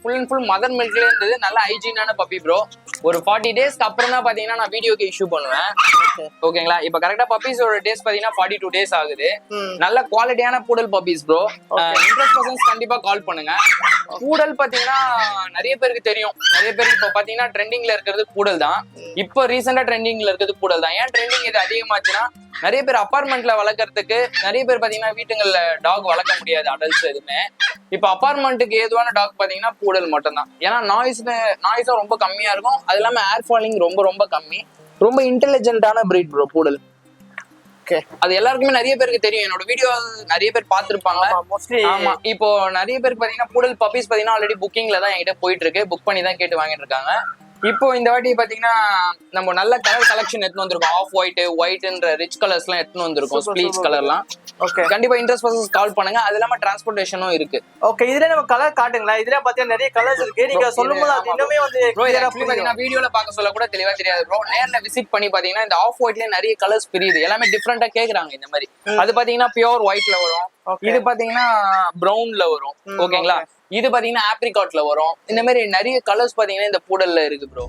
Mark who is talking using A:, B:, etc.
A: Full and full mother மில்க்ல இருந்தது. நல்ல ஹைஜீனான puppy bro. ஒரு 40 டேஸ்க்கு அப்புறம் தான் பாத்தீங்கன்னா நான் வீடியோக்கு இஷ்யூ பண்ணுவேன். ஓகேங்களா? இப்ப கரெக்டா பப்பீஸோட டேஸ் பாத்தீங்கன்னா 42 டேஸ் ஆகுது. நல்ல குவாலிட்டியான poodle puppies bro. Interest persons கண்டிப்பா கால் பண்ணுங்க. பூடல் பாத்தீங்கன்னா நிறைய பேருக்கு தெரியும். நிறைய பேருக்கு இப்ப பாத்தீங்கன்னா ட்ரெண்டிங்ல இருக்கிறது பூடல் தான். இப்போ ரீசெண்டா ட்ரெண்டிங்ல இருக்கிறது பூடல் தான். ஏன் ட்ரெண்டிங் இது அதிகமாச்சுன்னா நிறைய பேர் அபார்ட்மெண்ட்ல வளர்க்கறதுக்கு, நிறைய பேர் பாத்தீங்கன்னா வீட்டுங்கள்ல டாக் வளர்க்க முடியாது அடல்ட்ஸ் எதுவுமே. இப்ப அபார்ட்மெண்ட்டுக்கு ஏதுவான டாக் பாத்தீங்கன்னா பூடல் மட்டும் தான். ஏன்னா நாய்ஸும் ரொம்ப கம்மியா இருக்கும். அது இல்லாம ஏர் ஃபாலிங் ரொம்ப ரொம்ப கம்மி. ரொம்ப இன்டெலிஜென்ட்டான பிரீட் ப்ரோ பூடல். அது எல்லாருக்குமே நிறைய பேருக்கு தெரியும். என்னோட வீடியோ நிறைய பேர் பார்த்திருப்பாங்க. ஆமா, இப்போ நிறைய பேருக்கு பாத்தீங்கன்னா பூடல் பப்பீஸ் பாத்தீங்கன்னா ஆல்ரெடி புக்கிங்ல தான் என்கிட்ட போயிட்டு இருக்கு. புக் பண்ணி தான் கேட்டு வாங்கிட்டு இருக்காங்க. இப்போ இந்த வாட்டி பாத்தீங்கன்னா நம்ம நல்ல கலர் கலெக்ஷன் எடுத்து வந்திருக்கோம். ஆஃப் ஒயிட்ன்ற ரிச் கலர்ஸ் எல்லாம் எடுத்து வந்திருக்கோம். ஸ்ப்ளீச் கலர்லாம். கண்டிப்பா இன்ட்ரெஸ்ட் பர்சன்ஸ் கால் பண்ணுங்க. அது இல்லாம டிரான்ஸ்போர்ட்டேஷனும் இருக்கு.
B: ஓகே, இதுல நம்ம கலர் காட்டுங்களா? இதுல பாத்தீங்கன்னா நிறைய கலர்ஸ் இருக்கு. நீங்க சொல்லும்போது அது இன்னுமே வந்து
A: பாத்தீங்கன்னா வீடியோல பார்க்க சொல்ல கூட தெளிவா தெரியாது ப்ரோ. நேர்ல விசிட் பண்ணி பாத்தீங்கன்னா இந்த ஆஃப் ஒயிட்லயே நிறைய கலர்ஸ் பிரியுது. எல்லாமே டிஃபரெண்டா கேக்குறாங்க இந்த மாதிரி. அது பாத்தீங்கன்னா பியூர் ஒயிட்ல வரும். இது பாத்தீங்கன்னா பிரவுன்ல வரும். ஓகேங்களா? இது பாத்தீங்கன்னா ஆப்ரிகாட்ல வரும். இந்த மாதிரி நிறைய கலர்ஸ் பாத்தீங்கன்னா இந்த பூடல்ல இருக்கு ப்ரோ.